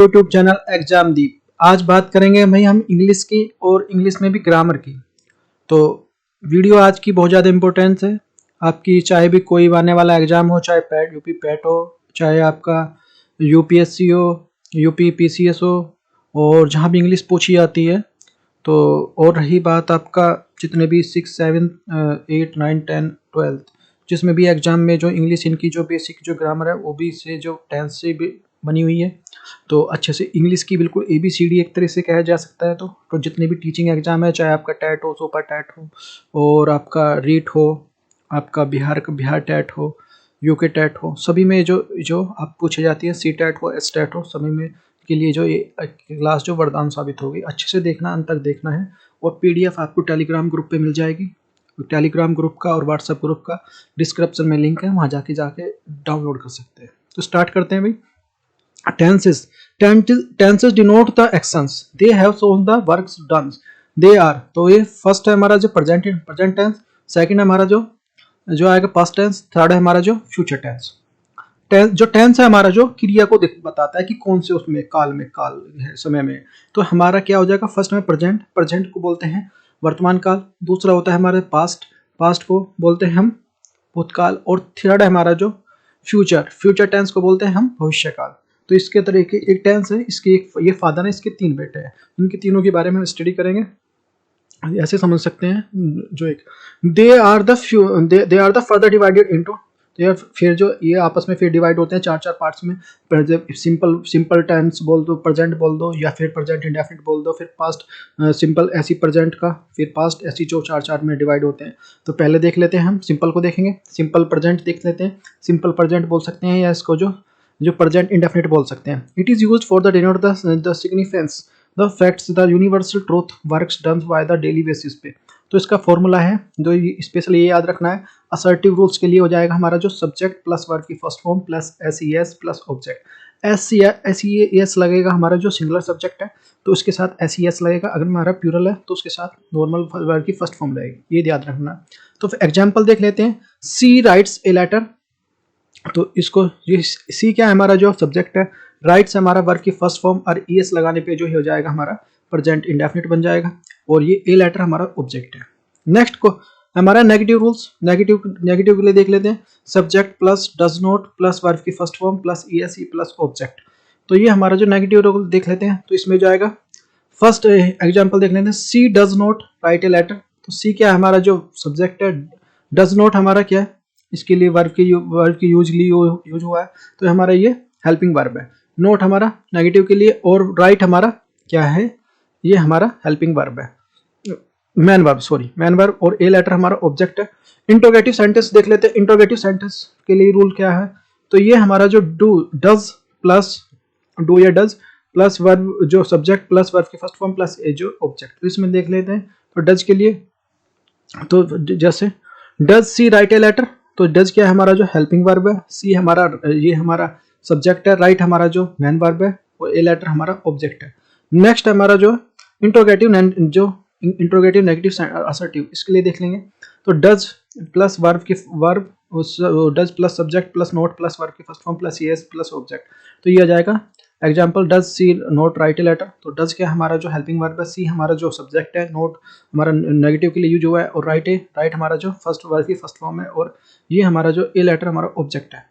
YouTube channel exam दीप। आज बात करेंगे भाई हम इंग्लिश की और इंग्लिश में भी ग्रामर की। तो वीडियो आज की बहुत ज़्यादा इम्पोर्टेंस है आपकी, चाहे भी कोई आने वाला एग्जाम हो, चाहे पैट यूपी पैट हो, चाहे आपका यूपीएससी हो, यूपी पीसीएस हो, और जहाँ भी इंग्लिश पूछी जाती है। तो और रही बात आपका जितने भी 6, 7, 8, 9, 10, 12 जिसमें भी एग्जाम में जो इंग्लिश इनकी जो बेसिक जो ग्रामर है वो भी से जो टेंस से भी बनी हुई है। तो अच्छे से इंग्लिश की बिल्कुल ABCD एक तरह से कहा जा सकता है। तो जितने भी टीचिंग एग्जाम है, चाहे आपका टैट हो, सुपर टैट हो, और आपका रीट हो, आपका बिहार टैट हो, यूके टैट हो, सभी में जो जो आप पूछे जाती है, सी टैट हो, एस टैट हो, सभी में के लिए जो ये क्लास जो वरदान साबित होगी। अच्छे से देखना, अंत तक देखना है। और PDF आपको टेलीग्राम ग्रुप पे मिल जाएगी। टेलीग्राम ग्रुप का और व्हाट्सएप ग्रुप का डिस्क्रिप्शन में लिंक है, वहाँ जाके डाउनलोड कर सकते हैं। तो स्टार्ट करते हैं भाई। Tenses denote the actions they have shown the works done they are. तो ये फर्स्ट है हमारा जो प्रेजेंट टेंस, सेकंड है हमारा जो आएगा पास्ट टेंस, थर्ड है हमारा जो फ्यूचर टेंस। जो टेंस है हमारा जो क्रिया को बताता है कि कौन से उसमें काल है, समय में। तो हमारा क्या हो जाएगा, फर्स्ट में प्रेजेंट को बोलते हैं वर्तमान काल, दूसरा होता है हमारे पास्ट को बोलते हैं हम भूतकाल, और थर्ड है हमारा जो फ्यूचर टेंस को बोलते हैं हम भविष्य काल। तो इसके तरीके एक टेंस है, इसके ये फादर है, इसके 3 बेटे हैं। इनके तीनों के बारे में हम स्टडी करेंगे। ऐसे समझ सकते हैं जो एक they are the further divided into, फिर जो ये आपस में फिर डिवाइड होते हैं 4 पार्ट्स में। सिंपल टेंस बोल दो, प्रेजेंट बोल दो, या फिर प्रेजेंट इंडेफिनिट बोल दो, फिर पास्ट सिंपल ऐसी प्रेजेंट का, फिर पास्ट ऐसी, जो 4 में डिवाइड होते हैं। तो पहले देख लेते हैं, हम सिंपल को देखेंगे। सिंपल प्रेजेंट देख लेते हैं। सिंपल प्रेजेंट बोल सकते हैं, या इसको जो प्रेजेंट इंडेफिनिट बोल सकते हैं। It is used for the denote the significance the facts the universal truth works done by the daily basis पे। तो इसका फॉर्मूला है जो स्पेशली ये याद रखना है, असर्टिव रूल्स के लिए हो जाएगा हमारा जो सब्जेक्ट प्लस वर्ब की first form plus SES plus object. SES लगेगा हमारा जो सिंगुलर सब्जेक्ट है, तो उसके साथ SES लगेगा। अगर हमारा प्लूरल है तो उसके साथ नॉर्मल वर्ब की फर्स्ट फॉर्म रहेगी, ये याद रखना। तो फिर एग्जाम्पल देख लेते हैं। सी राइट्स ए लेटर। तो इसको ये सी क्या है, हमारा जो सब्जेक्ट है, राइट्स हमारा वर्ब की फर्स्ट फॉर्म, और ES लगाने पे जो हो जाएगा हमारा प्रेजेंट इंडेफिनिट बन जाएगा, और ये ए लेटर हमारा ऑब्जेक्ट है। नेक्स्ट को हमारा नेगेटिव रूल्स, नेगेटिव के लिए देख लेते हैं। Subject plus does not plus verb की first form plus ESE plus object. तो ये हमारा जो नेगेटिव रूल देख लेते हैं। तो इसमें जाएगा फर्स्ट एग्जांपल देख लेते हैं। She does not write a letter. तो सी क्या है, हमारा जो सब्जेक्ट है। डज नॉट हमारा क्या है, इसके लिए वर्ब की यूज हुआ है, तो हमारा ये हेल्पिंग वर्ब है। नोट हमारा नेगेटिव के लिए, और राइट हमारा क्या है, ये हमारा हेल्पिंग वर्ब है, मैन वर्ब, और ए लेटर हमारा ऑब्जेक्ट है। इंट्रोगेटिव सेंटेंस देख लेते हैं। इंट्रोगेटिव सेंटेंस के लिए रूल क्या है, तो ये हमारा जो डज प्लस डू या डज प्लस वर्ब जो सब्जेक्ट प्लस वर्ब की फर्स्ट फॉर्म प्लस ए जो ऑब्जेक्ट। तो इसमें देख लेते हैं। तो डज के लिए, तो जैसे does she write a letter, तो डज क्या है, हमारा जो हेल्पिंग वर्ब है, सी हमारा ये हमारा सब्जेक्ट है, राइट हमारा जो मैन वर्ब है, और ए लेटर हमारा ऑब्जेक्ट है। नेक्स्ट हमारा जो इंट्रोगेटिव नेगेटिव असर्टिव, इसके लिए देख लेंगे। तो does plus verb does plus subject plus not plus verb की first form plus ES plus object. तो ये आ जाएगा example, does she not write a letter. तो डज क्या हमारा जो हेल्पिंग वर्ब है, सी हमारा जो सब्जेक्ट है, नोट हमारा नेगेटिव के लिए यूज हुआ है, और राइट हमारा जो फर्स्ट वर्ब की फर्स्ट फॉर्म है, और ये हमारा जो ए लेटर हमारा ऑब्जेक्ट है।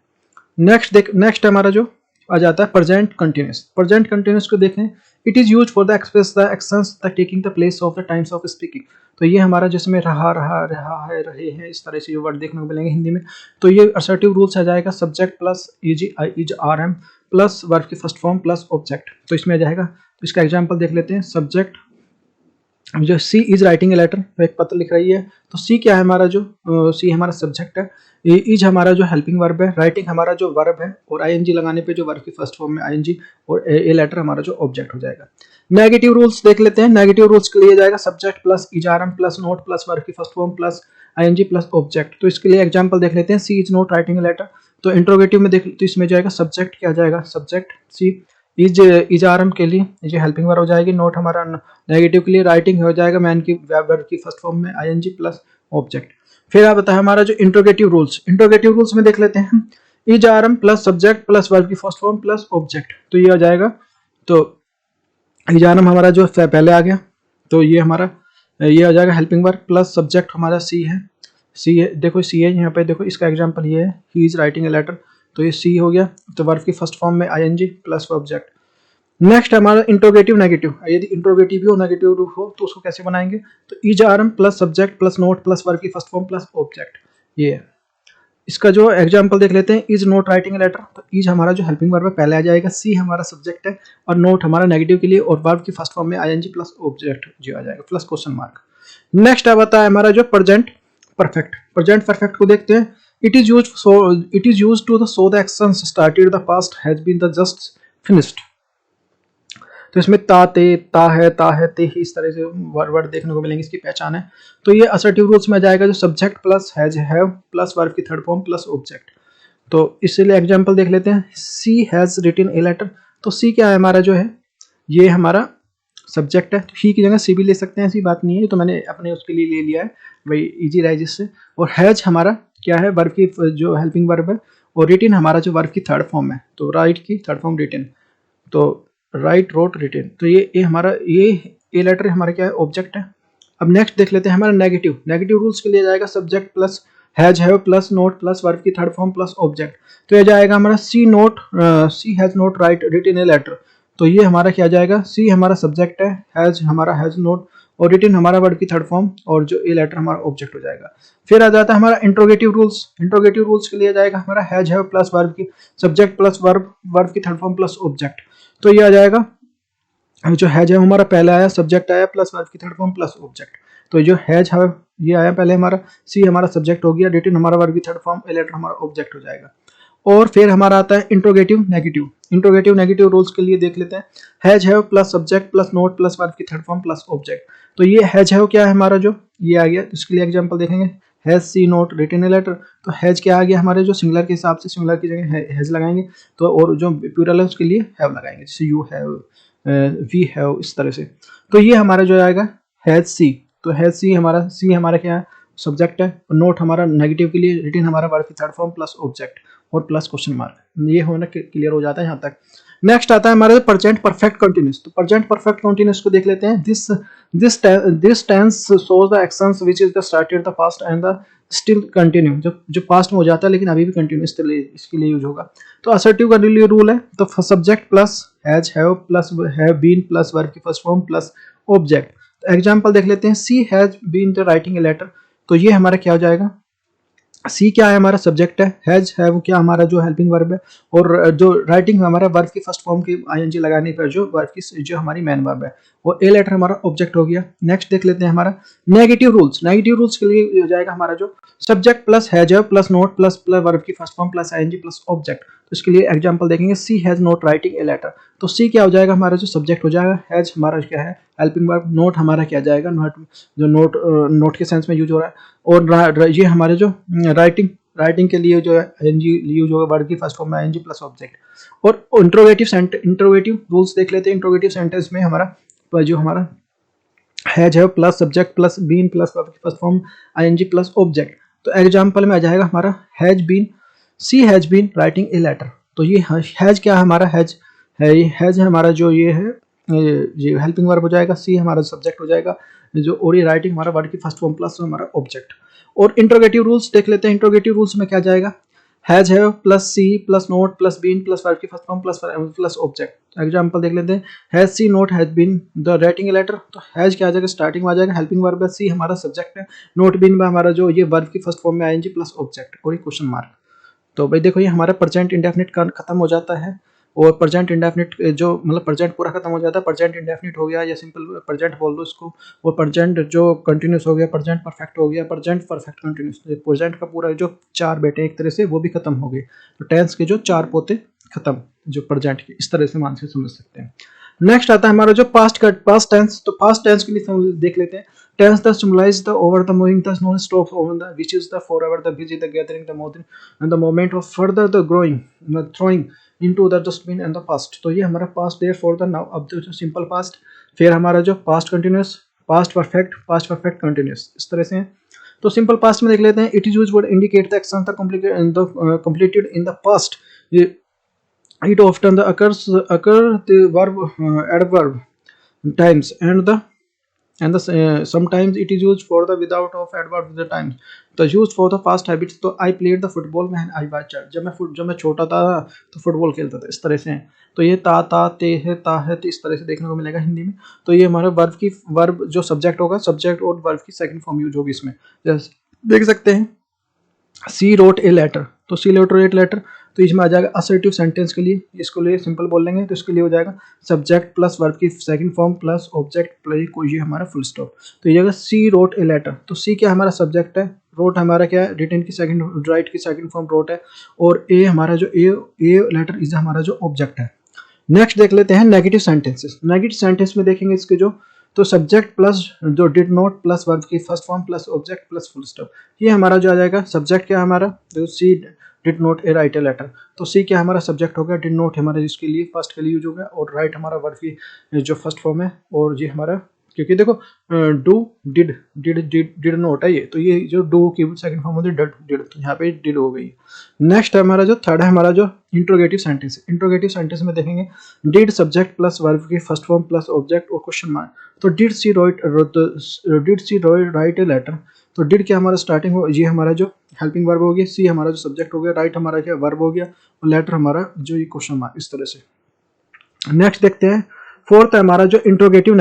नेक्स्ट हमारा जो आ जाता है प्रेजेंट कंटिन्यूस। प्रेजेंट कंटिन्यूस को देखें। It is used for the express the actions the taking the place of the times of speaking. तो ये हमारा जिसमें रहा है, रहे हैं, इस तरह से जो वर्ड देखने को मिलेंगे हिंदी में। तो ये असर्टिव रूल्स आ जाएगा, subject plus is RM plus verb की फर्स्ट फॉर्म प्लस ऑब्जेक्ट। तो इसमें आ जाएगा। तो इसका एग्जाम्पल देख लेते हैं। सब्जेक्ट जो सी इज राइटिंग ए लेटर, एक पत्र लिख रही है। तो सी क्या है, हमारा जो सी हमारा सब्जेक्ट है, इज हमारा जो हेल्पिंग वर्ब है, राइटिंग हमारा जो वर्ब है, और ING लगाने पे जो वर्ब की फर्स्ट फॉर्म में ING, और ए लेटर हमारा जो ऑब्जेक्ट हो जाएगा। नेगेटिव रूल्स देख लेते हैं। नेगेटिव रूल्स के लिए जाएगा subject plus is RM plus not plus verb की first form plus ING plus object. तो इसके लिए एग्जाम्पल देख लेते हैं। She is not writing a letter. तो इंट्रोगेटिव में देख, तो इसमें जाएगा सब्जेक्ट क्या जाएगा, सब्जेक्ट सी इज RM के लिए ये हेल्पिंग वर्ब हो जाएगी। नोट हमारा नेगेटिव के लिए राइटिंग हो जाएगा, मैन की वर्ब की फर्स्ट फॉर्म में ING प्लस ऑब्जेक्ट। फिर आप बताए हमारा जो इंट्रोगेटिव रूल्स में देख लेते हैं। Is RM plus subject plus verb की फर्स्ट फॉर्म प्लस ऑब्जेक्ट। तो ये आ जाएगा। तो इजारम हमारा जो पहले आ गया, तो ये हमारा ये आ जाएगा हेल्पिंग वर्ब प्लस सब्जेक्ट हमारा सी है। सी है, देखो सी है यहाँ पे, देखो इसका एग्जांपल ये है, he is writing a letter, तो ये सी हो गया। तो वर्ब की फर्स्ट फॉर्म में आईएनजी प्लस ऑब्जेक्ट। नेक्स्ट हमारा इंट्रोगेटिव नेगेटिव, यदि इंट्रोगेटिव भी हो नेगेटिव हो तो उसको कैसे बनाएंगे, तो is am plus subject plus not plus verb की फर्स्ट फॉर्म प्लस ऑब्जेक्ट। ये है। इसका जो एग्जांपल देख लेते हैं, is not writing a letter, तो इज हमारा जो हेल्पिंग वर्ब है पहले आ जाएगा, सी हमारा सब्जेक्ट है और नोट हमारा नेगेटिव के लिए, और वर्ब की फर्स्ट फॉर्म में आईएनजी प्लस ऑब्जेक्ट जो आ जाएगा प्लस क्वेश्चन मार्क। नेक्स्ट अब आता है हमारा जो प्रेजेंट परफेक्ट। प्रेजेंट परफेक्ट को देखते हैं, it is used to the show the action started the past has been the just finished. तो इसमें ता है ते ही, इस तरह से वर्ड देखने को मिलेंगे, इसकी पहचान है। तो ये असर्टिव रूल्स में आ जाएगा, जो subject plus has have plus verb की थर्ड फॉर्म प्लस ऑब्जेक्ट। तो इसलिए एग्जांपल देख लेते हैं, she has written a letter, तो सी क्या है हमारा जो है, ये हमारा सब्जेक्ट है, तो ही की जगह सी भी ले सकते हैं, ऐसी बात नहीं है, तो मैंने अपने उसके लिए ले लिया है भाई, इजी रहे जिससे। और हैज हमारा क्या है, वर्ब की जो हेल्पिंग वर्ब है, और रिटन हमारा जो वर्ब की थर्ड फॉर्म है, तो राइट की थर्ड फॉर्म रिटन, तो राइट रोट रिटन, तो ये हमारा ये ए लेटर हमारा क्या है, ऑब्जेक्ट है। अब नेक्स्ट देख लेते हैं हमारा नेगेटिव। नेगेटिव रूल्स के लिए जाएगा subject plus has have plus not plus verb की थर्ड फॉर्म प्लस ऑब्जेक्ट। तो ये जाएगा हमारा she has not write written a letter, तो ये हमारा क्या जाएगा, सी हमारा सब्जेक्ट है, हैज हमारा हैज नोट, और रिटन हमारा वर्ब की थर्ड फॉर्म, और जो ए लेटर हमारा ऑब्जेक्ट हो जाएगा। फिर आ जाता है हमारा इंट्रोगेटिव रूल्स। इंट्रोगेटिव रूल्स के लिए जाएगा हमारा हैज हैव प्लस वर्ब की सब्जेक्ट प्लस वर्ब की थर्ड फॉर्म प्लस ऑब्जेक्ट। तो ये आ जाएगा, जो हैज है हमारा पहले आया, सब्जेक्ट आया प्लस वर्ब की थर्ड फॉर्म प्लस ऑब्जेक्ट। तो जो हैज है ये आया पहले हमारा, सी हमारा सब्जेक्ट हो गया, रिटन हमारा वर्ब की थर्ड फॉर्म, ए लेटर हमारा ऑब्जेक्ट हो जाएगा। और फिर हमारा आता है interrogative negative. Interrogative negative rules के लिए देख लेते हैं, has have plus subject plus not plus verb की थर्ड फॉर्म प्लस ऑब्जेक्ट। तो ये हैज हैव क्या है हमारा, जो ये आ गया, इसके लिए एग्जांपल देखेंगे, has she not written a letter, तो हैज क्या आ गया हमारे, जो सिंगुलर के हिसाब से सिंगुलर की जगह हैज लगाएंगे, तो और जो प्लूरल है उसके लिए हैव लगाएंगे, जैसे यू हैव, वी हैव, इस तरह से। तो ये हमारा जो आएगा हैज सी, तो हैज सी हमारा क्या है, सब्जेक्ट है, नोट हमारा नेगेटिव के लिए, रिटन हमारा वर्ब की थर्ड फॉर्म प्लस ऑब्जेक्ट और प्लस क्वेश्चन मार्क। ये होना क्लियर हो जाता है यहाँ तक। नेक्स्ट आता है हमारा प्रेजेंट परफेक्ट कंटिन्यूअस। तो प्रेजेंट परफेक्ट कंटिन्यूअस को देख लेते हैं, this tense shows the actions which is the started the past and the still continue, जो पास्ट में हो जाता है लेकिन अभी भी कंटिन्यू, इसके लिए यूज होगा। तो असर्टिव का रूल है, तो subject plus has have plus have been plus verb की फर्स्ट फॉर्म प्लस ऑब्जेक्ट। तो एग्जांपल देख लेते हैं, she has been the writing a letter, तो ये हमारा क्या हो जाएगा, सी क्या है हमारा सब्जेक्ट है, हैज है वो क्या हमारा जो हेल्पिंग वर्ब है, और जो राइटिंग हमारा वर्ब की फर्स्ट फॉर्म की आईएनजी लगाने पर जो वर्ब की जो हमारी मेन वर्ब है, और ए लेटर हमारा ऑब्जेक्ट हो गया। नेक्स्ट देख लेते हैं हमारा नेगेटिव रूल्स। नेगेटिव रूल्स के लिए हो जाएगा हमारा जो subject plus has plus not plus verb की first form plus ING plus object. तो इसके लिए एग्जांपल देखेंगे, she has not writing a letter, तो सी क्या हो जाएगा हमारा जो सब्जेक्ट हो जाएगा, हैज हमारा क्या है हेल्पिंग वर्ब, नोट हमारा क्या जाएगा, जो नोट के सेंस में यूज हो रहा है, और ये हमारे जो राइटिंग के लिए जो एनजी यूज होगा वर्ब की फर्स्ट फॉर्म में एनजी प्लस ऑब्जेक्ट। और इंट्रोगेटिव रूल्स देख लेते हैं। इंट्रोगेटिव सेंटेंस में हमारा जो हमारा has have plus subject plus been plus verb की first form ING plus object. तो एग्जांपल में आ जाएगा हमारा has been, she has been writing a letter, तो ये हैज क्या है हमारा, हैज हमारा जो ये है ये हेल्पिंग वर्ब हो जाएगा, सी हमारा सब्जेक्ट हो जाएगा, जो और ये राइटिंग हमारा वर्ड की फर्स्ट फॉर्म प्लस हमारा ऑब्जेक्ट। और इंट्रोगेटिव रूल्स देख लेते हैं। इंट्रोगेटिव रूल्स में क्या जाएगा, has have plus she plus not plus been plus verb की first form plus object. Example देख लेते हैं, has she not has been the writing a letter, तो हैज क्या आ जाएगा स्टार्टिंग में आ जाएगा हेल्पिंग वर्ब है, सी हमारा सब्जेक्ट है, नोट बीन में हमारा जो ये वर्ब की फर्स्ट फॉर्म में आईएनजी प्लस ऑब्जेक्ट और ये क्वेश्चन मार्क। तो भाई देखो ये हमारा प्रेजेंट इंडेफिनिट खत्म हो जाता है, और प्रेजेंट इंडेफिनिट जो मतलब प्रेजेंट पूरा खत्म हो जाता है, प्रेजेंट इंडेफिनिट हो गया या सिंपल प्रेजेंट बोल दो इसको, और प्रेजेंट जो कंटिन्यूस हो गया, प्रेजेंट परफेक्ट हो गया, प्रेजेंट परफेक्ट कंटिन्यूस। प्रेजेंट का पूरा जो चार बेटे एक तरह से वो भी खत्म हो गए, तो टेंस के जो चार पोते खत्म जो प्रेजेंट के, इस तरह से मान से समझ सकते हैं। नेक्स्ट आता है हमारा जो पास्ट टेंस। तो पास्ट टेंस के लिए देख लेते हैं, tense the symbolize the over the moving the non stop over the which is the forever the busy the gathering the mountain and the moment of further the growing the throwing into the dustbin and the past। तो ये हमारा past there for the now। अब जो simple past, फिर हमारा जो past continuous, past perfect continuous, इस तरह से है। तो सिंपल past में देख लेते हैं, it is used to indicate the action the completed in the past। ये It often the occur the verb adverb times and the sometimes it is used for the without of adverb the times तो used for the past habits तो I played the football when I was child जब मैं छोटा था तो football खेलता था इस तरह से है। तो ये ता ते है ता है तो इस तरह से देखने को मिलेगा हिंदी में। तो ये हमारा वर्ब जो सब्जेक्ट होगा सब्जेक्ट और वर्ब की सेकंड फॉर्म यूज होगी इसमें। जैसे देख सकते हैं सी रोट ए लेटर तो सी रोट ए लेटर तो इसमें आ जाएगा असर्टिव सेंटेंस के लिए इसको लिए सिंपल बोल लेंगे तो इसके लिए हो जाएगा सब्जेक्ट प्लस वर्ब की second form plus object plus कोई ये हमारा फुल स्टॉप। तो ये जाएगा सी रोट ए लेटर तो सी क्या हमारा सब्जेक्ट है रोट हमारा क्या है रिटन की सेकंड राइट की सेकंड फॉर्म रोट है और ए हमारा जो ए लेटर इज हमारा जो ऑब्जेक्ट है। नेक्स्ट देख लेते हैं नेगेटिव सेंटेंसेस। नेगेटिव सेंटेंस में देखेंगे इसके जो तो सब्जेक्ट प्लस जो डिड नॉट प्लस वर्ब की first form plus object plus full stop ये हमारा जो आ जाएगा सब्जेक्ट क्या हमारा जो she did not a write a letter तो सी क्या हमारा सब्जेक्ट हो गया डिड नॉट हमारा जिसके लिए फर्स्ट के लिए यूज हो गया और राइट हमारा वर्ब की जो फर्स्ट फॉर्म है और ये हमारा क्योंकि देखो डू डिड नॉट है ये तो ये जो डू की सेकंड फॉर्म होती है डिड तो यहाँ पे डिड हो गई। नेक्स्ट हमारा जो थर्ड है हमारा जो इंट्रोगेटिव सेंटेंस है। इंट्रोगेटिव सेंटेंस में देखेंगे डिड सब्जेक्ट प्लस वर्ब की फर्स्ट फॉर्म प्लस ऑब्जेक्ट और क्वेश्चन मार्क तो did she write a letter तो डिड क्या हमारा स्टार्टिंग हो ये हमारा जो हेल्पिंग वर्ब हो गया सी हमारा जो सब्जेक्ट हो गया राइट हमारा क्या वर्ब हो गया और लेटर हमारा जो ये क्वेश्चन मार्क इस तरह से। नेक्स्ट देखते हैं फोर्थ है हमारा जो इंट्रोगेटिव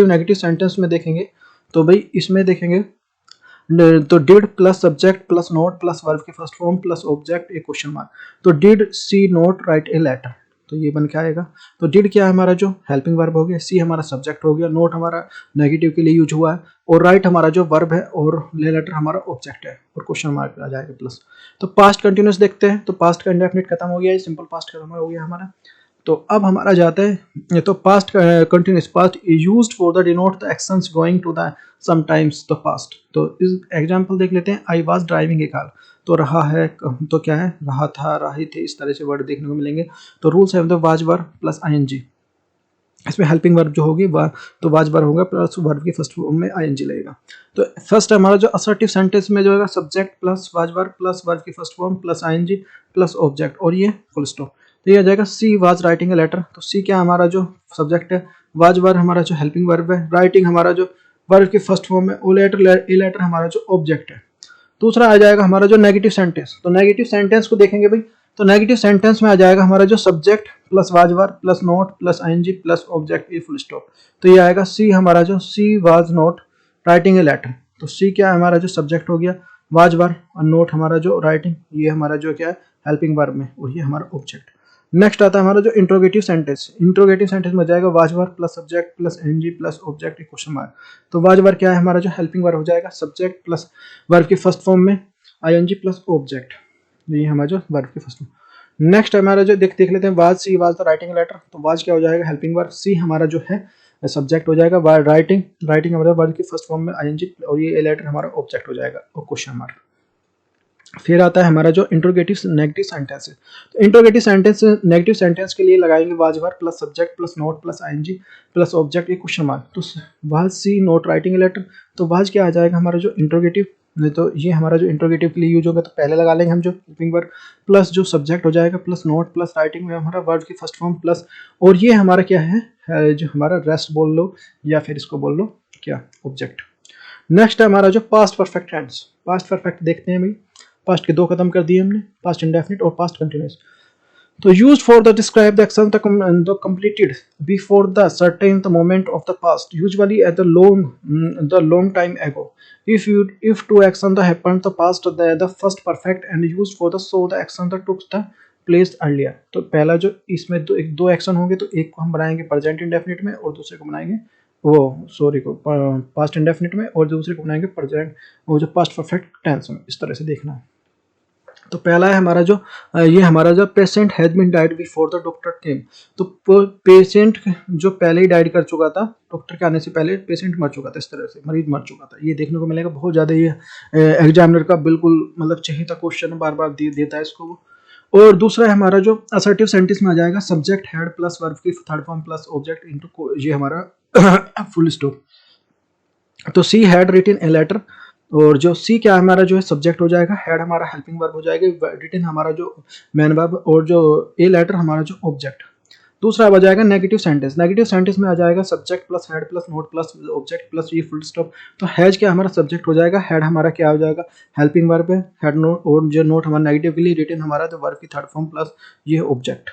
नेगेटिव सेंटेंस में देखेंगे तो भाई इसमें देखेंगे तो did plus subject plus not plus verb के first form plus object a question mark तो did she not write a letter तो ये बन के आएगा। तो डिड क्या है हमारा जो हेल्पिंग वर्ब हो गया सी हमारा सब्जेक्ट हो गया नोट हमारा नेगेटिव के लिए यूज हुआ है और राइट हमारा जो वर्ब है और लेटर हमारा ऑब्जेक्ट है और क्वेश्चन मार्क आ जाएगा प्लस। तो पास्ट कंटिन्यूस देखते हैं तो पास्ट का इंडेफिनिट खत्म हो गया सिंपल पास्ट खत्म हो गया हमारा। तो अब हमारा जाता है तो past continuous past used for the denote the actions going to the sometimes the past. तो इस एग्जांपल देख लेते हैं I was driving a car तो रहा है तो क्या है रहा था रही थे इस तरह से वर्ड देखने को मिलेंगे। तो रूल्स है वाज वर्ब प्लस आईएनजी इसमें हेल्पिंग वर्ब जो होगी तो वाज वर्ब होगा प्लस वर्ब की फर्स्ट फॉर्म में आईएनजी लगेगा। तो फर्स्ट हमारा जो असर्टिव सेंटेंस में जो है subject plus was verb plus verb की first form plus ING plus object और ये फुल स्टॉप। तो ये आ जाएगा she was writing a letter तो सी क्या हमारा जो सब्जेक्ट है वाज वर्ब हमारा जो हेल्पिंग वर्ब है राइटिंग हमारा जो वर्ब की फर्स्ट फॉर्म है ओ लेटर हमारा जो ऑब्जेक्ट है। दूसरा आ जाएगा हमारा जो नेगेटिव सेंटेंस। तो नेगेटिव सेंटेंस को देखेंगे भाई तो नेगेटिव सेंटेंस में आ जाएगा हमारा जो subject plus was verb plus not plus ING plus object a full stop. तो ये आएगा सी हमारा जो she was not writing a letter तो सी क्या है हमारा जो सब्जेक्ट हो गया वाज वर्ब और नॉट हमारा जो राइटिंग ये हमारा जो क्या है हेल्पिंग वर्ब में और ये हमारा ऑब्जेक्ट। नेक्स्ट आता है हमारा जो इंट्रोगेटिव सेंटेंस में जाएगा was verb plus subject plus ING plus object question mark. तो वाज वर्ब क्या है हमारा जो हेल्पिंग वर्ब हो जाएगा सब्जेक्ट प्लस वर्ब की फर्स्ट फॉर्म में आईएनजी प्लस ऑब्जेक्ट ये हमारा जो वर्ब की फर्स्ट फॉर्म। नेक्स्ट हमारा जो देख लेते हैं was she was the writing letter तो वाज क्या हो जाएगा हेल्पिंग वर्ब सी हमारा जो है सब्जेक्ट हो जाएगा राइटिंग हमारा वर्ब की फर्स्ट फॉर्म में आईएनजी और ये लेटर हमारा ऑब्जेक्ट हो जाएगा और क्वेश्चन मार्क। फिर आता है हमारा जो इंट्रोगेटिव नेगेटिव सेंटेंस है। तो इंट्रोगेटिव सेंटेंस नेगेटिव सेंटेंस के लिए लगाएंगे was verb plus subject plus not plus ING plus object ये क्वेश्चन मार्क। तो was she not writing letter तो वाज क्या आ जाएगा हमारा जो इंट्रोगेटिव तो ये हमारा जो इंट्रोगेटिव के लिए यूज होगा तो पहले लगा लेंगे हम जो हेल्पिंग वर्ब प्लस जो सब्जेक्ट हो जाएगा प्लस नोट प्लस राइटिंग में हमारा वर्ब की फर्स्ट फॉर्म प्लस और ये हमारा क्या है जो हमारा रेस्ट बोल लो या फिर इसको बोल लो क्या ऑब्जेक्ट। नेक्स्ट है हमारा जो past perfect tense. Past perfect देखते हैं भाई पास्ट के दो खत्म कर दिए हमने पास्ट इंडेफिनिट और पास्ट कंटिन्यूअस। तो used for the describe the action the completed before the certain the moment of the past usually at the long time एगो if two action the happened the past the first perfect and used for the so the action that took the place earlier। तो पहला जो इसमें दो action होंगे तो एक को हम बनाएंगे प्रेजेंट इंडेफिनिट में और दूसरे को बनाएंगे पास्ट इंडेफिनिट में और दूसरे को बनाएंगे प्रेजेंट वो जो पास्ट परफेक्ट टेंस में इस तरह से देखना है। तो पहला है हमारा जो ये हमारा जो patient has been died before the doctor came. तो पेशेंट जो पहले ही डाइड कर चुका था डॉक्टर के आने से पहले पेशेंट मर चुका था इस तरह से मरीज मर चुका था ये देखने को मिलेगा बहुत ज़्यादा ये एग्जामिनर का बिल्कुल मतलब चहेता क्वेश्चन बार बार देता है इसको। और दूसरा है हमारा जो असर्टिव सेंटेंस में आ जाएगा सब्जेक्ट हैड प्लस वर्ब की third form plus object into ये हमारा फुल स्टॉप। तो she had written a letter और जो सी क्या हमारा जो है सब्जेक्ट हो जाएगा, हेड हमारा हेल्पिंग वर्ब हो जाएगा, रिटन हमारा जो मेन वर्ब, और जो ए लेटर हमारा जो ऑब्जेक्ट। दूसरा आ जाएगा नेगेटिव सेंटेंस। नेगेटिव सेंटेंस में आ जाएगा subject plus head plus not plus object plus ये फुल स्टॉप। तो हैज क्या हमारा सब्जेक्ट हो जाएगा, हेड हमारा क्या हो जाएगा हेल्पिंग वर्ब है, हेड नोट, और जो नोट हमारा नेगेटिव के लिए, रिटन हमारा जो वर्ब की थर्ड फॉर्म प्लस ये ऑब्जेक्ट।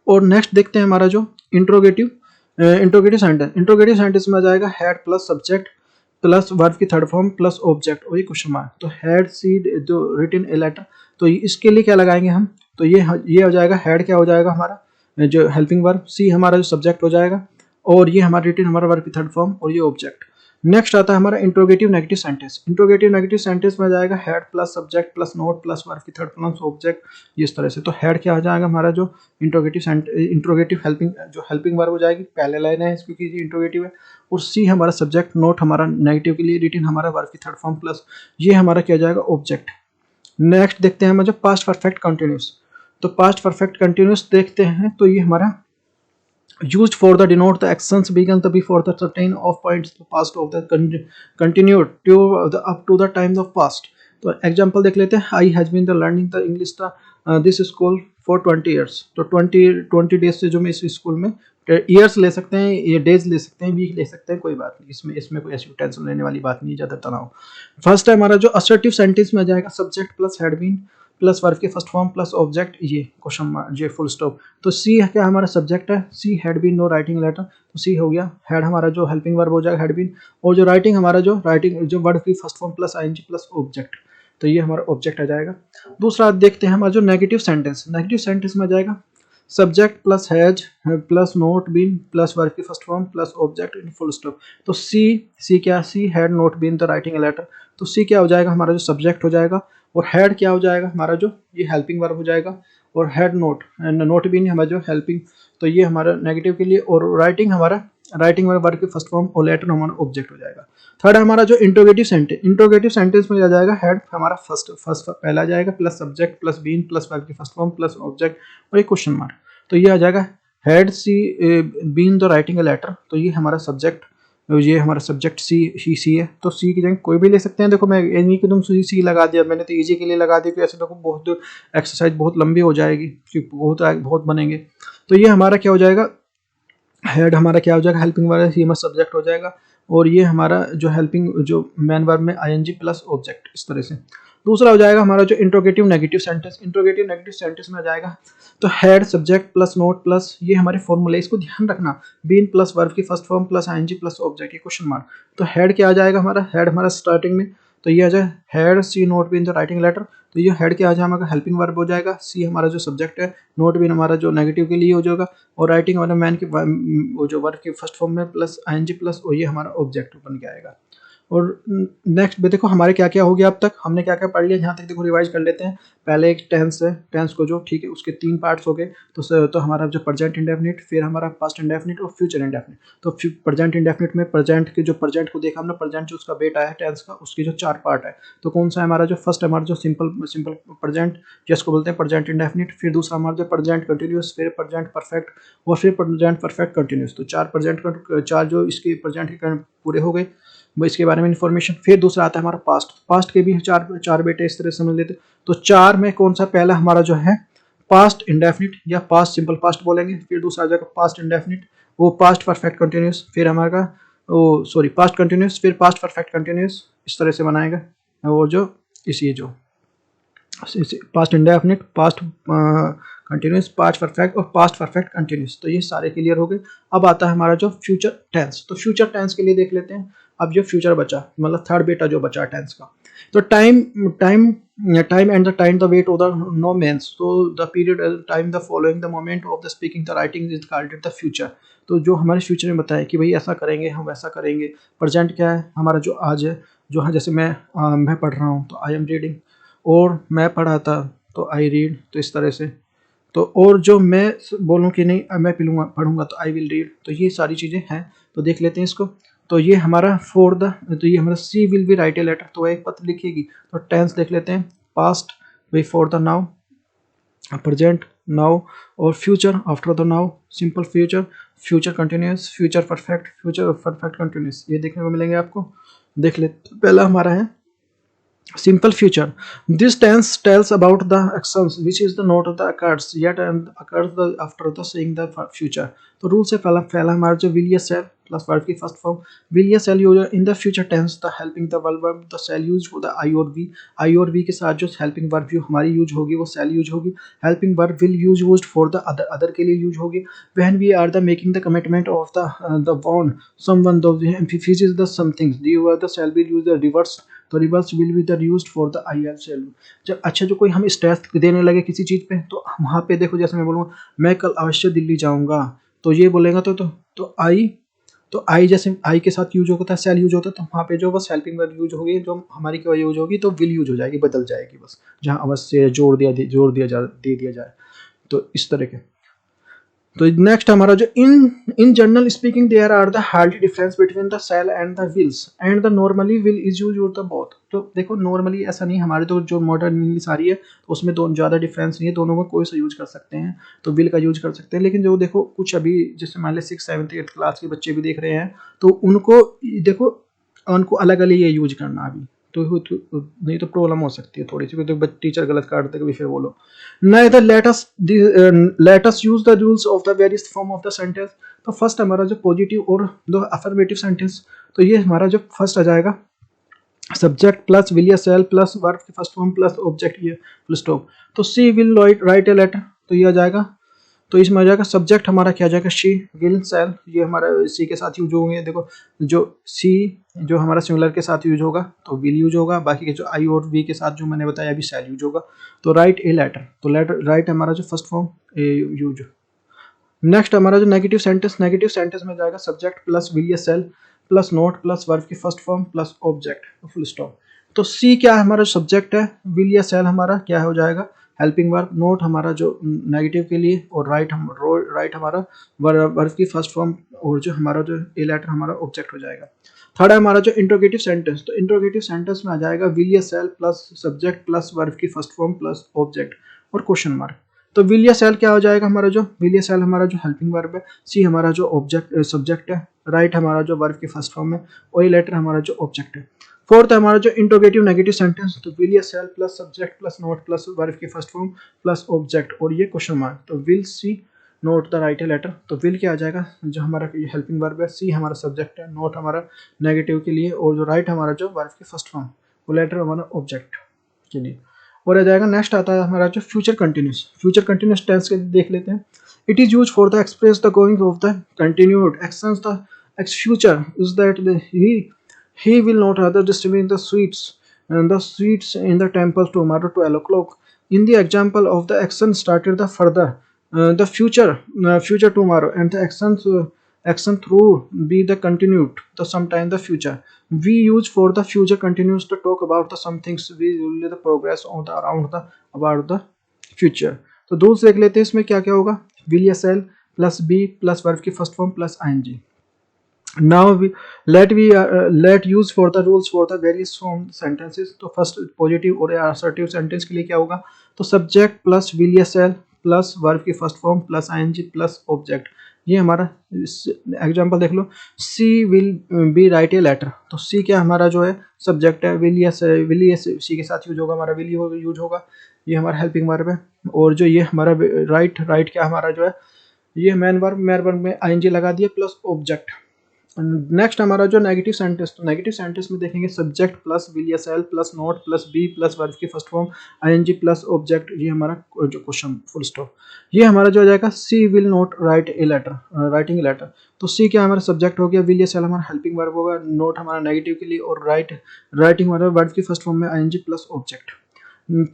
और नेक्स्ट देखते हैं हमारा जो इंट्रोगेटिव सेंटेंस। इंट्रोगेटिव सेंटेंस में आ जाएगा head plus subject plus verb की थर्ड फॉर्म प्लस ऑब्जेक्ट और ये क्वेश्चन मार्क। तो हेड सी जो रिटन ए लेटर, तो इसके लिए क्या लगाएंगे हम, तो ये हो जाएगा हेड क्या हो जाएगा हमारा जो हेल्पिंग वर्ब, सी हमारा जो सब्जेक्ट हो जाएगा, और ये हमारा रिटन हमारा वर्ब की थर्ड फॉर्म और ये ऑब्जेक्ट। नेक्स्ट आता है हमारा interrogative negative sentence. Interrogative negative sentence में जाएगा head plus subject plus not plus verb की थर्ड फॉर्म ऑब्जेक्ट, इस तरह से। तो हेड क्या हो जाएगा हमारा जो इंट्रोगेटिव हेल्पिंग जो हेल्पिंग वर्ब हो जाएगी, पहले लाइन है क्योंकि ये इंट्रोगेटिव है, और सी हमारा सब्जेक्ट, नोट हमारा नेगेटिव के लिए, रिटन हमारा वर्ब की थर्ड फॉर्म प्लस ये हमारा क्या जाएगा ऑब्जेक्ट। नेक्स्ट देखते हैं हम जो पास्ट परफेक्ट कंटिन्यूस। तो पास्ट परफेक्ट कंटिन्यूस देखते हैं, तो ये हमारा used for the denote the actions began to before the certain of points the past of the continued to the up to the time of past। तो example देख लेते हैं। I has been the learning the English this school for 20 years। तो 20 days से जो मैं इस school में, ईयर्स ले सकते हैं, ये डेज ले सकते हैं, वीक ले सकते हैं, कोई बात नहीं, इसमें कोई ऐसी टेंशन लेने वाली बात नहीं है, ज़्यादा तनाव। फर्स्ट है हमारा जो असर्टिव सेंटेंस में आ जाएगा subject plus had been plus verb के फर्स्ट फॉर्म प्लस ऑब्जेक्ट ये क्वेश्चन मार्क ये फुल स्टॉप। तो सी क्या हमारा सब्जेक्ट है, she had been no writing letter, तो सी हो गया। हेड हमारा जो हेल्पिंग वर्ब हो जाएगा हैड बीन, और जो राइटिंग हमारा जो राइटिंग जो वर्ब की first form plus ING plus object, तो ये हमारा ऑब्जेक्ट आ जाएगा। दूसरा देखते हैं हमारा जो नेगेटिव सेंटेंस। नेगेटिव सेंटेंस में आ जाएगा subject plus has plus not been plus verb की first form plus object in full stop. तो सी क्या, she had not been the writing letter, तो सी क्या हो जाएगा हमारा जो सब्जेक्ट हो जाएगा, और हेड क्या हो जाएगा हमारा जो ये हेल्पिंग वर्ब हो जाएगा, और had not and not been हमारा जो हेल्पिंग, तो ये हमारा नेगेटिव के लिए, और राइटिंग हमारा राइटिंग वर्ब की फर्स्ट फॉर्म और लेटर हमारा ऑब्जेक्ट हो जाएगा। थर्ड हमारा जो इंट्रोगेटिव सेंटेंस। इंट्रोगेटिव सेंटेंस में आ जाएगा हेड हमारा फर्स्ट पहला जाएगा plus subject plus been plus verb की फर्स्ट फॉर्म प्लस ऑब्जेक्ट और एक क्वेश्चन मार्क। तो ये आ जाएगा had she been the writing a letter, तो ये हमारा सब्जेक्ट, ये हमारा सब्जेक्ट सी है, तो सी की जगह कोई भी ले सकते हैं। देखो मैं ये नहीं कि तुम सी लगा दिया, मैंने तो इजी के लिए लगा दिया, ऐसे देखो बहुत एक्सरसाइज बहुत लंबी हो जाएगी क्योंकि बहुत बनेंगे। तो ये हमारा क्या हो जाएगा, हेड हमारा क्या हो जाएगा हेल्पिंग वर्ब, ये हमारा सब्जेक्ट हो जाएगा, और ये हमारा जो हेल्पिंग जो मेन वर्ब में आईएनजी प्लस ऑब्जेक्ट, इस तरह से। दूसरा हो जाएगा हमारा जो interrogative negative sentence. Interrogative negative sentence में आ जाएगा तो had subject plus not plus ये हमारे फॉर्मूले, इसको ध्यान रखना, बीन प्लस वर्ब की first form plus ING plus object, ये क्वेश्चन मार्क। तो हेड क्या आ जाएगा हमारा, हेड हमारा स्टार्टिंग में, तो ये आ जाए had she not been the writing letter, तो ये हेड क्या आ जाएगा हमारा हेल्पिंग वर्ब हो जाएगा, सी हमारा जो सब्जेक्ट है, नोट बीन हमारा जो नेगेटिव के लिए हो जाएगा, और राइटिंग हमारा मैन की वो जो वर्ब की फर्स्ट फॉर्म में प्लस आईएनजी प्लस, और ये हमारा ऑब्जेक्ट बन के आएगा। और नेक्स्ट देखो हमारे क्या क्या हो गया, अब तक हमने क्या क्या पढ़ लिया, यहाँ तक देखो रिवाइज कर लेते हैं। पहले एक टेंस है, टेंस को जो ठीक है उसके 3 पार्ट्स हो गए। तो हमारा जो प्रेजेंट इंडेफिनिट, फिर हमारा पास्ट इंडेफिनिट और फ्यूचर इंडेफिनिट। तो प्रेजेंट इंडेफिनिट में प्रेजेंट के जो प्रेजेंट को देखा हमने, प्रेजेंट जो उसका बेटा है टेंस का, उसके जो 4 पार्ट है। तो कौन सा है हमारा जो फर्स्ट हमारा जो सिंपल प्रेजेंट जिसको बोलते हैं प्रेजेंट इंडेफिनिट, फिर दूसरा हमारा जो प्रेजेंट कंटिन्यूस, फिर प्रेजेंट परफेक्ट और फिर प्रेजेंट परफेक्ट कंटिन्यूस। तो 4 जो इसके प्रेजेंट के पूरे हो गए, वो इसके बारे में इन्फॉर्मेशन। फिर दूसरा आता है हमारा पास्ट के भी चार बेटे इस तरह समझ लेते। तो 4 में कौन सा पहला हमारा जो है पास्ट इंडेफिनिट या पास्ट सिंपल पास्ट बोलेंगे, फिर दूसरा आ जाएगा पास्ट इंडेफिनिट, वो पास्ट परफेक्ट कंटिन्यूस, फिर हमारा पास्ट कंटिन्यूस, फिर पास्ट परफेक्ट कंटिन्यूस, इस तरह से बनाएगा। और जो इसी जो past indefinite, past continuous, past perfect और पास्ट परफेक्ट कंटिन्यूस, तो ये सारे क्लियर हो गए। अब आता है हमारा जो फ्यूचर टेंस। तो फ्यूचर टेंस के लिए देख लेते हैं। अब जो फ्यूचर बचा मतलब थर्ड बेटा जो बचा टेंस का, तो time and the time the wait of the no means, तो the period time the following the moment of the speaking the writing is called the future. तो जो हमारे फ्यूचर में बताया कि भाई ऐसा करेंगे हम वैसा करेंगे। प्रेजेंट क्या है हमारा जो आज है, जो है जैसे मैं पढ़ रहा हूँ तो आई एम रीडिंग, और मैं पढ़ा था तो आई रीड, तो इस तरह से। तो और जो मैं बोलूँ कि नहीं मैं पढ़ूंगा तो आई विल रीड, तो ये सारी चीज़ें हैं। तो देख लेते हैं इसको। तो ये हमारा तो ये हमारा she will be write a letter, तो एक पत्र लिखेगी। तो टेंस देख लेते हैं, past before the now, present now, और future after the now, simple future, future continuous, future perfect continuous, ये देखने को मिलेंगे आपको। देख लेते पहला हमारा है Simple future. This tense tells about the actions, which is the note of the occurs yet and occurs the after the saying the future. तो रूल से पहला हमारा जो will या shall प्लस वर्ब की फर्स्ट फॉर्म will या shall use in the future tense the helping the verb the shall use for the I और वी के साथ जो हेल्पिंग वर्ब हमारी यूज होगी वो shall यूज होगी. Helping verb will use used for the other के लिए यूज होगी. When we are the making the commitment of the bond someone the fixes the something the shall will use the reverse. तो reverse will be the used for the I L shall. जब अच्छा जो कोई हम stress देने लगे किसी चीज़ पे तो वहाँ पे देखो जैसे मैं बोलूँगा मैं कल अवश्य दिल्ली जाऊँगा तो ये बोलेगा तो आई जैसे आई के साथ यूज होता है सेल यूज होता है तो वहाँ पे जो बस हेल्पिंग वर्ब यूज होगी जो हमारी क्या यूज होगी तो विल यूज हो जाएगी बदल जाएगी बस जहाँ अवश्य जोड़ दिया दे दिया जाए तो इस तरह के. तो नेक्स्ट हमारा जो in general speaking there are the hardly difference between the shall and the wills and the normally will is use the both. तो देखो नॉर्मली ऐसा नहीं हमारे तो जो मॉडर्न इंग्लिश आ रही है तो उसमें दोनों ज़्यादा डिफरेंस नहीं है दोनों में कोई सा यूज कर सकते हैं तो विल का यूज कर सकते हैं. लेकिन जो देखो कुछ अभी जैसे मान ली 6, 7, 8 क्लास के बच्चे भी देख रहे हैं तो उनको अलग अलग ये यूज करना अभी नहीं तो प्रॉब्लम हो सकती है थोड़ी सी तो टीचर गलत काट दे कभी फिर बोलो. Neither let us use the rules of the various form of the sentence. तो फर्स्ट हमारा जो पॉजिटिव और दो अफर्मेटिव सेंटेंस तो ये हमारा जो फर्स्ट आ जाएगा सब्जेक्ट प्लस विल या सेल प्लस वर्ब की फर्स्ट फॉर्म प्लस ऑब्जेक्ट ये फुल स्टॉप. तो she will write a letter तो ये आ जाएगा. तो इसमें आ जाएगा सब्जेक्ट हमारा क्या आ जाएगा शी विल सेल ये हमारा सी के साथ यूज होंगे. देखो जो सी जो हमारा सिंगुलर के साथ यूज होगा तो विल यूज होगा बाकी के जो आई और वी के साथ जो मैंने बताया अभी सेल यूज होगा. तो राइट ए लेटर तो लेटर राइट हमारा जो first form a use. Next हमारा जो नेगेटिव सेंटेंस में जाएगा सब्जेक्ट प्लस विल या shall plus not plus verb की first form plus object full stop. तो सी क्या हमारा सब्जेक्ट है विल या सेल हमारा क्या हो जाएगा हेल्पिंग वर्ब नोट हमारा जो नेगेटिव के लिए और राइट हमारा वर्ब की फर्स्ट फॉर्म और जो हमारा जो ए लेटर हमारा ऑब्जेक्ट हो जाएगा. थर्ड है हमारा जो इंट्रोगेटिव सेंटेंस तो इंट्रोगेटिव सेंटेंस में आ जाएगा विल या shall plus subject plus verb की फर्स्ट फॉर्म प्लस ऑब्जेक्ट और क्वेश्चन मार्क. तो विल या सेल क्या हो जाएगा हमारा जो विल या सेल हमारा जो हेल्पिंग वर्ब है सी हमारा जो ऑब्जेक्ट सब्जेक्ट है राइट हमारा जो वर्ब की फर्स्ट फॉर्म है और ए लेटर हमारा जो ऑब्जेक्ट है. फोर्थ हमारा जो इंट्रोगेटिव नेगेटिव सेंटेंस तो विल या shall plus subject plus not plus verb की फर्स्ट फॉर्म प्लस ऑब्जेक्ट और ये क्वेश्चन मार्क. तो will she not the write a letter तो विल क्या आ जाएगा जो हमारा हेल्पिंग वर्ब है सी हमारा सब्जेक्ट है नोट हमारा नेगेटिव के लिए और जो राइट हमारा जो वर्ब की फर्स्ट फॉर्म वो लेटर हमारा ऑब्जेक्ट के लिए. और आ जाएगा नेक्स्ट आता है हमारा जो फ्यूचर कंटिन्यूस टेंस के देख लेते हैं. It is use for the express the going of the continued actions the future is that he will not rather distribute the sweets in the temple tomorrow 12 o'clock. In the example of the action started the further the future tomorrow and the action through be the continued the sometime the future. We use for the future continuous to talk about the some things we will the progress on the around the about the future. तो दोस्त देख लेते हैं इसमें क्या क्या होगा will या shall plus be plus verb की first form plus ing. Now let use for the rules for the various form sentences. तो फर्स्ट पॉजिटिव और असर्टिव सेंटेंस के लिए क्या होगा तो सब्जेक्ट प्लस विल या सेल प्लस वर्ब की first form plus ING plus object. ये हमारा एग्जांपल देख लो she will be write a letter तो सी क्या हमारा जो है सब्जेक्ट है विल या सी के साथ यूज होगा हमारा विल यूज होगा ये हमारा हेल्पिंग वर्ब है. और जो ये हमारा राइट क्या हमारा जो है ये मेन वर्ब में आईएनजी लगा दिया प्लस ऑब्जेक्ट. नेक्स्ट हमारा जो नेगेटिव सेंटेंस में देखेंगे सब्जेक्ट प्लस विल या shall plus not plus be plus verb की first form ING plus object ये हमारा जो क्वेश्चन फुल स्टॉप. ये हमारा जो हो जाएगा she will not write a letter writing a letter तो सी क्या हमारा सब्जेक्ट हो गया विल या सेल हमारा हेल्पिंग वर्ब होगा नोट हमारा नेगेटिव के लिए और राइटिंग हमारा वर्ब की फर्स्ट फॉर्म में आईएनजी प्लस ऑब्जेक्ट.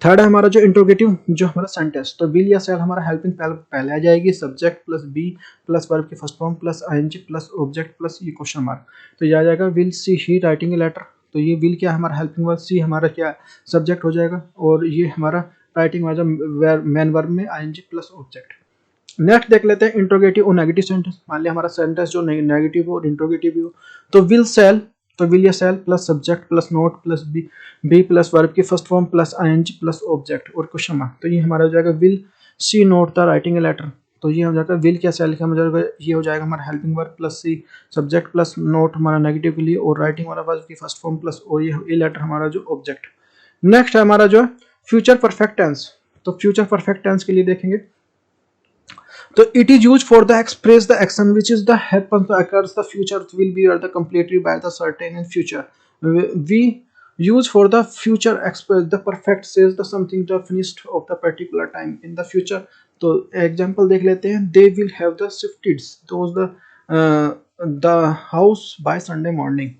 थर्ड है हमारा जो इंट्रोगेटिव जो हमारा सेंटेंस तो विल या सेल हमारा हेल्पिंग पहले आ जाएगी subject plus be plus verb की first form plus ING plus object plus ये क्वेश्चन मार्क. तो ये आ जाएगा will she he writing a letter तो ये विल क्या हमारा हेल्पिंग वर्ब सी हमारा क्या सब्जेक्ट हो जाएगा और ये हमारा राइटिंग वाला मेन वर्ब में आईएनजी प्लस ऑब्जेक्ट. नेक्स्ट देख लेते हैं इंट्रोगेटिव और नेगेटिव सेंटेंस. मान लिया हमारा सेंटेंस जो नेगेटिव और इंट्रोगेटिव भी हो तो विल सेल तो विल या shall plus subject plus not plus be plus verb की first form plus ING plus object और क्वेश्चन मार्क. तो ये हमारा हो जाएगा will she not the writing a letter तो ये हो जाएगा विल क्या सेल क्या हो जाएगा ये हो जाएगा हमारा हेल्पिंग वर्ब प्लस सी सब्जेक्ट प्लस नोट हमारा नेगेटिव के लिए और राइटिंग वाला वर्ब की फर्स्ट फॉर्म प्लस और ये ए लेटर हमारा जो ऑब्जेक्ट. नेक्स्ट है हमारा जो फ्यूचर परफेक्ट टेंस। तो फ्यूचर परफेक्ट टेंस के लिए देखेंगे तो it is used for the express the action which is the happens the occurs the future will be or the completed by the certain in future. We use for the future express the perfect says the something the finished of the particular time in the future. तो example देख लेते हैं, they will have the shifted those the house by Sunday morning।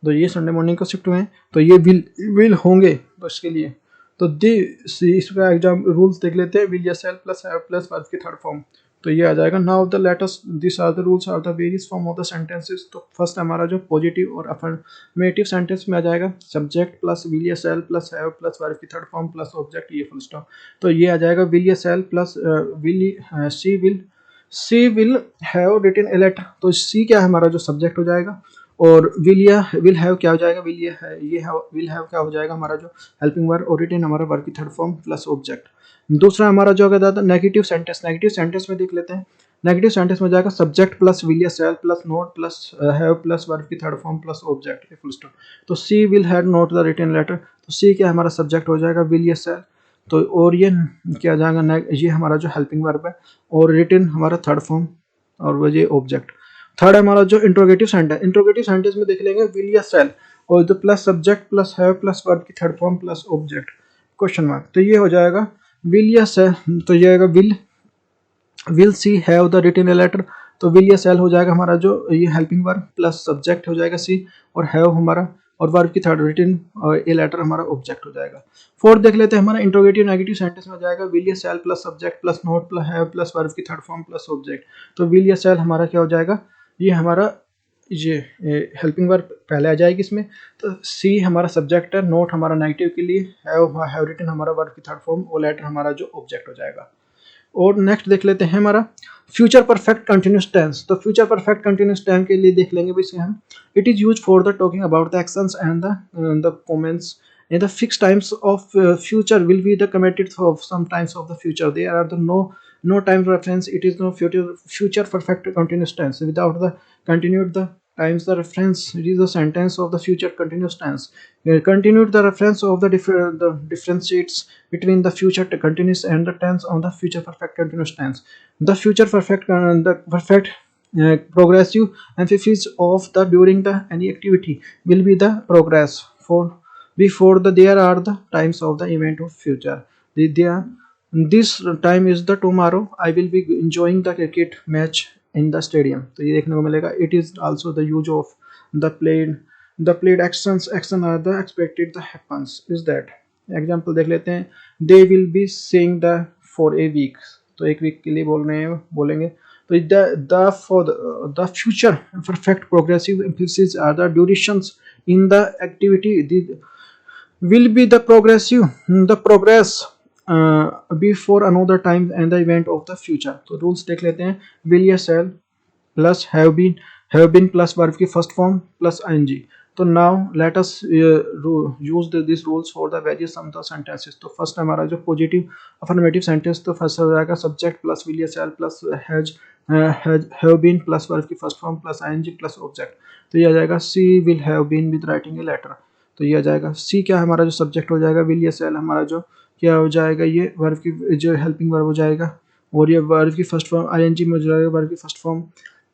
तो ये Sunday morning को shift हुए हैं, तो ये विल होंगे तो इसके लिए तो दे इसका एग्जाम रूल्स देख लेते हैं। विल या shall plus have plus verb की थर्ड फॉर्म, तो ये आ जाएगा। Now the latest this are the rules are the various form of the sentences. तो फर्स्ट हमारा जो पॉजिटिव और अफर्मेटिव सेंटेंस में आ जाएगा सब्जेक्ट प्लस विल या shall plus have plus verb की थर्ड फॉर्म प्लस ऑब्जेक्ट, ये फुल स्टॉप। तो ये आ जाएगा विल या shall plus she will have written a letter. तो सी क्या है हमारा जो सब्जेक्ट हो जाएगा, और विल हैव क्या हो जाएगा, विल हैव क्या हो जाएगा हमारा जो हेल्पिंग वर्ब, और रिटन हमारा वर्ब की थर्ड फॉर्म प्लस ऑब्जेक्ट। दूसरा हमारा जो होगा नेगेटिव सेंटेंस। नेगेटिव सेंटेंस में देख लेते हैं। नेगेटिव सेंटेंस में जाएगा सब्जेक्ट प्लस विल या shall plus not plus have plus verb की third form plus object, full stop. तो she will have not the written letter. तो सी क्या हमारा सब्जेक्ट हो जाएगा विल या सेल, तो और ये क्या जाएगा, ये हमारा जो हेल्पिंग वर्ब है, और रिटन हमारा थर्ड फॉर्म और वो ये ऑब्जेक्ट। थर्ड हमारा जो इंट्रोगेटिव सेंटेंस। इंट्रोगेटिव सेंटेंस में देख लेंगे विल या सेल और the plus subject plus have plus verb की third form plus object question mark. तो ये हो जाएगा विल या सेल, तो ये आएगा will she have the written a letter. तो विल या सेल हो जाएगा हमारा जो ये हेल्पिंग वर्ब प्लस सब्जेक्ट हो जाएगा सी, और हैव हमारा और वर्ब की थर्ड रिटन और ए लेटर हमारा ऑब्जेक्ट हो जाएगा। फोर्थ देख लेते हैं हमारा इंट्रोगेटिव नेगेटिव सेंटेंस में जाएगा विल या shall plus subject plus not plus have plus verb की थर्ड फॉर्म प्लस ऑब्जेक्ट। तो विल या सेल हमारा क्या हो जाएगा, ये हमारा ये हेल्पिंग वर्ब पहले आ जाएगी इसमें। तो सी हमारा सब्जेक्ट है, नोट हमारा नेगेटिव के लिए, हैव रिटन हमारा वर्ब की थर्ड फॉर्म, और लेटर हमारा जो ऑब्जेक्ट हो जाएगा। और नेक्स्ट देख लेते हैं हमारा फ्यूचर परफेक्ट कंटिन्यूस टेंस। तो फ्यूचर परफेक्ट कंटिन्यूस टेंस के लिए देख लेंगे वैसे हम, it is used for the talking about the actions and the comments in the fixed times of future will be the committed of some times of the future. There are the no time reference. It is no future perfect continuous tense. Without the continued the times the reference, it is the sentence of the future continuous tense. Continued the reference of the differentiates between the future continuous and the tense on the future perfect continuous tense. The future perfect the perfect progressive emphasis of the during the any activity will be the progress for before the there are the times of the event of future. This time is the tomorrow I will be enjoying the cricket match in the stadium। तो ये देखने को मिलेगा। It is also the use of the played actions action are the expected the happens is that। Example देख लेते हैं, they will be seeing the for a week। तो एक वीक के लिए बोल रहे हैं बोलेंगे। तो the future perfect progressive emphasis are the durations in the activity will be the progress before another time and the event of the future। तो रूल्स देख लेते हैं। will या shall plus have been plus verb की first form plus ing। तो now let us use this rules for the various some the sentences. तो first हमारा जो पॉजिटिव अफर्मेटिव सेंटेंस, तो फर्स्ट हो जाएगा सब्जेक्ट प्लस will या shall plus have been plus verb की first form plus ing plus object. तो ये आ जाएगा she will have been with writing a letter. तो ये आ जाएगा सी क्या हमारा जो सब्जेक्ट हो जाएगा, विल या सेल हमारा जो क्या हो जाएगा, ये वर्ब की जो हेल्पिंग वर्ब हो जाएगा, और ये वर्ब की फर्स्ट फॉर्म आईएनजी में हो जाएगा, वर्ब की फर्स्ट फॉर्म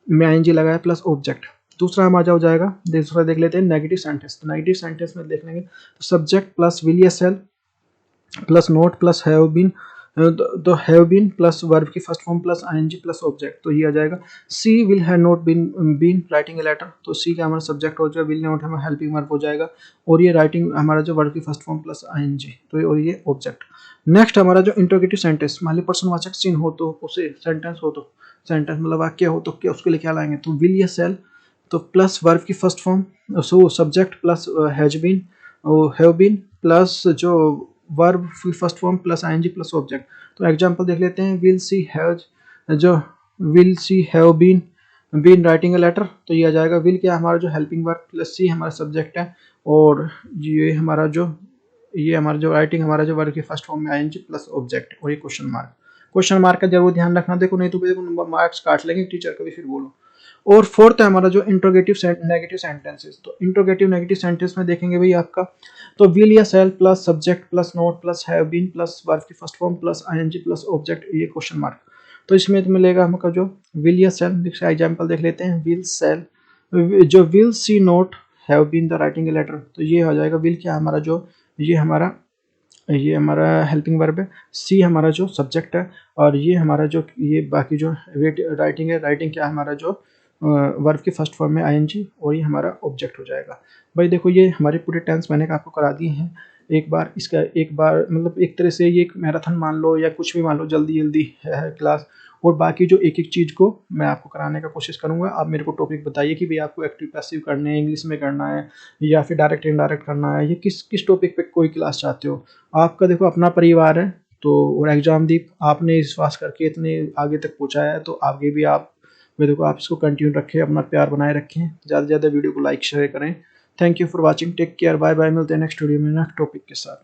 में आईएनजी लगाया प्लस ऑब्जेक्ट। दूसरा हमारा हो जाएगा, दूसरा देख लेते हैं नेगेटिव सेंटेंस। तो नेगेटिव सेंटेंस में देख लेंगे तो सब्जेक्ट प्लस विल या shall plus not plus have been, तो हैव बीन प्लस वर्ब की first form plus ING plus object. तो ये आ जाएगा she will have not been writing a letter. तो सी का हमारा सब्जेक्ट हो जाएगा, विल नॉट हमारा हेल्पिंग वर्ब हो जाएगा, और ये राइटिंग हमारा जो वर्ब की फर्स्ट फॉर्म प्लस आईएनजी, तो और ये ऑब्जेक्ट। नेक्स्ट हमारा जो इंट्रोगेटिव सेंटेंस, मान ली पर्सनवाचक चिन्ह हो तो उसे सेंटेंस हो तो सेंटेंस मतलब वाक्य हो तो क्या उसके लिए क्या लाएंगे, तो विल या सेल तो प्लस वर्ब की first form, so subject plus has been have been plus जो वर्ब की first form plus ING plus object. तो एग्जांपल देख लेते हैं, will she have been writing a letter. तो ये आ जाएगा विल क्या हमारा जो हेल्पिंग वर्ब प्लस सी हमारा सब्जेक्ट है, और ये हमारा जो राइटिंग हमारा जो वर्ब की फर्स्ट फॉर्म में आईएनजी प्लस ऑब्जेक्ट, और ये क्वेश्चन मार्क का जरूर ध्यान रखना। देखो नहीं तो देखो मार्क्स काट लेंगे टीचर कभी फिर बोलो। और फोर्थ है हमारा जो इंट्रोगेटिव नेगेटिव सेंटेंसेस। तो इंट्रोगेटिव नेगेटिव सेंटेंस में देखेंगे भाई आपका, तो विल या shall plus subject plus not plus have been plus verb की first form plus ING plus object, ये क्वेश्चन मार्क। तो इसमें तो मिलेगा हमका जो विल या सेल, एग्जाम्पल देख लेते हैं। विल सेल, जो will she not have been the writing a letter, तो ये हो जाएगा विल क्या हमारा जो, ये हमारा हेल्पिंग वर्ब है, सी हमारा जो सब्जेक्ट है, और ये हमारा जो ये बाकी जो राइटिंग है, राइटिंग क्या हमारा जो वर्ब की फर्स्ट फॉर्म में आईएनजी, और ये हमारा ऑब्जेक्ट हो जाएगा। भाई देखो ये हमारे पूरे टेंस मैंने आपको करा दिए हैं। एक बार इसका एक बार मतलब एक तरह से ये एक मैराथन मान लो या कुछ भी मान लो, जल्दी जल्दी है क्लास, और बाकी जो एक एक चीज़ को मैं आपको कराने का कोशिश करूँगा। आप मेरे को टॉपिक बताइए कि भाई आपको एक्टिव पैसिव करने हैं, इंग्लिश में करना है या फिर डायरेक्ट इनडायरेक्ट करना है, ये किस टॉपिक पे कोई क्लास चाहते हो। आपका देखो अपना परिवार है, तो और एग्जामदीप आपने विश्वास करके इतने आगे तक पहुँचाया है, तो आगे भी आप देखो आप इसको कंटिन्यू रखें, अपना प्यार बनाए रखें, ज़्यादा से ज़्यादा वीडियो को लाइक शेयर करें। Thank you for watching, take care, bye bye, मिलते हैं नेक्स्ट वीडियो में नेक्स्ट टॉपिक के साथ।